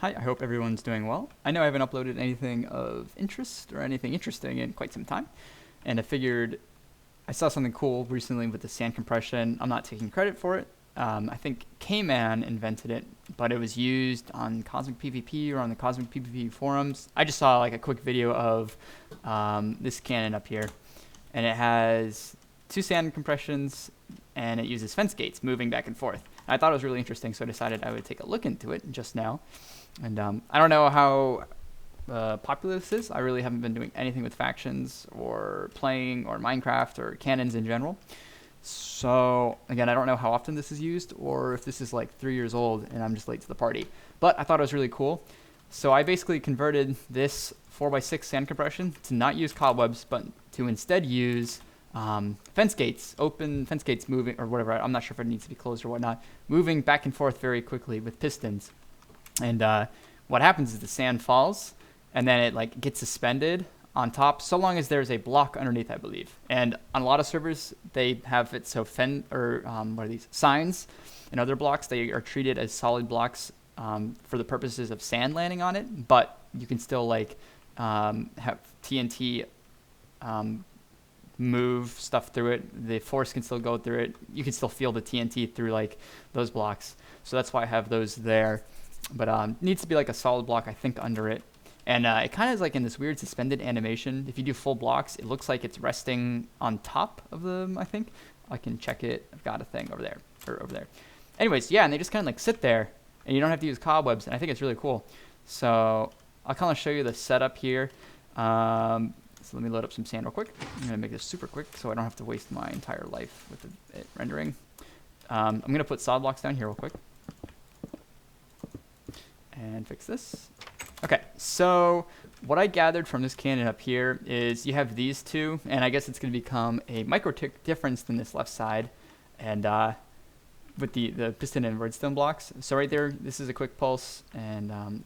Hi, I hope everyone's doing well. I know I haven't uploaded anything of interest or anything interesting in quite some time, and I figured I saw something cool recently with the sand compression. I'm not taking credit for it. I think K-Man invented it, but it was used on Cosmic PvP or on the Cosmic PvP forums. I just saw like a quick video of this cannon up here, and it has two sand compressions, and it uses fence gates moving back and forth. I thought it was really interesting, so I decided I would take a look into it just now. And I don't know how popular this is. I really haven't been doing anything with factions or playing or Minecraft or cannons in general. So again, I don't know how often this is used or if this is like 3 years old and I'm just late to the party. But I thought it was really cool. So I basically converted this 4x6 sand compression to not use cobwebs, but to instead use fence gates, open fence gates moving or whatever. I'm not sure if it needs to be closed or whatnot, moving back and forth very quickly with pistons. And what happens is the sand falls, and then it like gets suspended on top, so long as there's a block underneath, I believe. And on a lot of servers, they have it so what are these signs and other blocks? They are treated as solid blocks for the purposes of sand landing on it, but you can still like have TNT move stuff through it. The force can still go through it. You can still feel the TNT through like those blocks. So that's why I have those there. But needs to be like a solid block, I think, under it. And it kind of is like in this weird suspended animation. If you do full blocks, it looks like it's resting on top of them, I think. I can check it. I've got a thing over there, or over there. Anyways, yeah, and they just kind of like sit there, and you don't have to use cobwebs, and I think it's really cool. So I'll kind of show you the setup here. So let me load up some sand real quick. I'm going to make this super quick so I don't have to waste my entire life with it rendering. I'm going to put solid blocks down here real quick. And fix this. Okay, so what I gathered from this cannon up here is you have these two, and I guess it's going to become a micro tick difference than this left side, and with the piston and redstone blocks. So right there, this is a quick pulse, and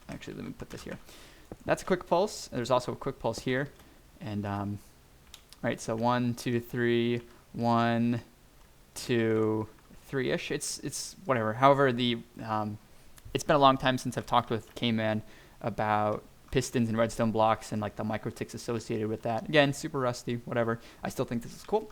actually let me put this here. That's a quick pulse. There's also a quick pulse here, and right. So 1, 2, 3, 1, 2, 3-ish. It's whatever. However, the it's been a long time since I've talked with K-Man about pistons and redstone blocks and like the micro ticks associated with that. Again, super rusty, whatever. I still think this is cool.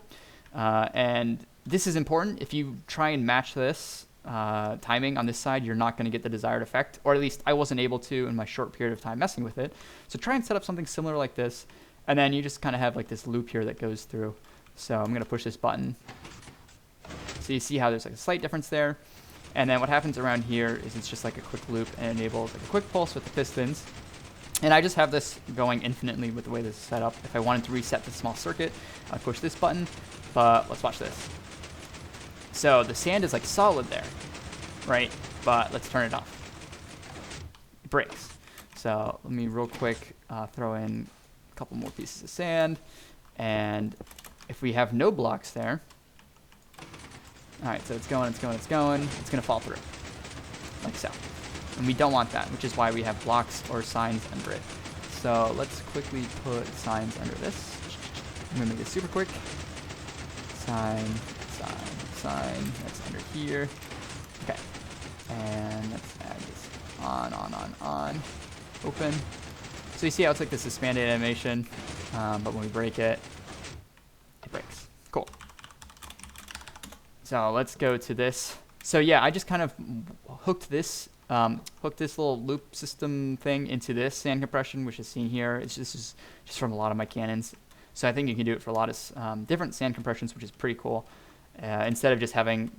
And this is important. If you try and match this timing on this side, you're not going to get the desired effect, or at least I wasn't able to in my short period of time messing with it. So try and set up something similar like this, and then you just kind of have like this loop here that goes through. So I'm going to push this button. So you see how there's like a slight difference there. And then what happens around here is it's just like a quick loop and enables like a quick pulse with the pistons. And I just have this going infinitely with the way this is set up. If I wanted to reset the small circuit, I'd push this button, but let's watch this. So the sand is like solid there, right? But let's turn it off. It breaks. So let me real quick throw in a couple more pieces of sand. And if we have no blocks there, all right, so it's going. It's going to fall through, like so. And we don't want that, which is why we have blocks or signs under it. So let's quickly put signs under this. I'm going to make this super quick. Sign. That's under here. Okay. And let's add this on. Open. So you see how it's like this suspended animation, but when we break it, it breaks. Cool. So let's go to this. So yeah, I just kind of hooked this little loop system thing into this sand compression, which is seen here. This is just from a lot of my cannons. So I think you can do it for a lot of different sand compressions, which is pretty cool. Instead of just having,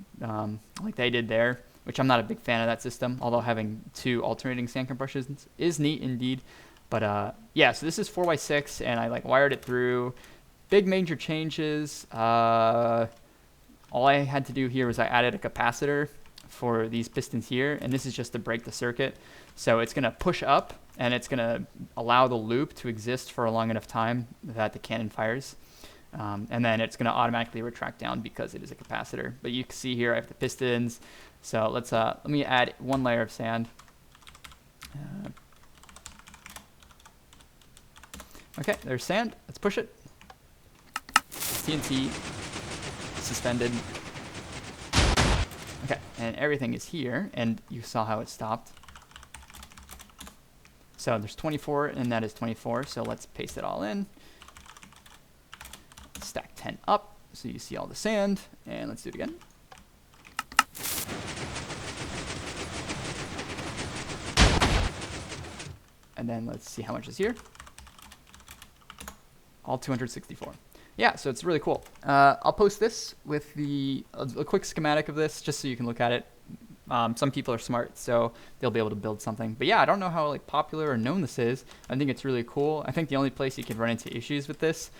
like they did there, which I'm not a big fan of that system, although having two alternating sand compressions is neat indeed. But yeah, so this is 4x6, and I like wired it through. Big major changes. All I had to do here was I added a capacitor for these pistons here, and this is just to break the circuit. So it's going to push up, and it's going to allow the loop to exist for a long enough time that the cannon fires. And then it's going to automatically retract down because it is a capacitor. But you can see here I have the pistons. So let me add one layer of sand. Okay, there's sand. Let's push it. TNT. Suspended. Okay, and everything is here, and you saw how it stopped. So there's 24, and that is 24. So let's paste it all in. Stack 10 up, so you see all the sand. And let's do it again. And then let's see how much is here. All 264. Yeah, so it's really cool. I'll post this with a quick schematic of this, just so you can look at it. Some people are smart, so they'll be able to build something. But yeah, I don't know how like popular or known this is. I think it's really cool. I think the only place you could run into issues with this,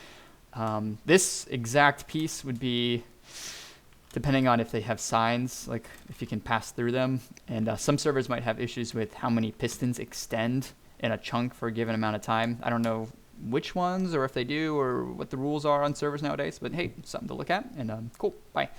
this exact piece would be, depending on if they have signs, like if you can pass through them. And some servers might have issues with how many pistons extend in a chunk for a given amount of time. I don't know which ones, or if they do, or what the rules are on servers nowadays. But hey, something to look at. And cool. Bye.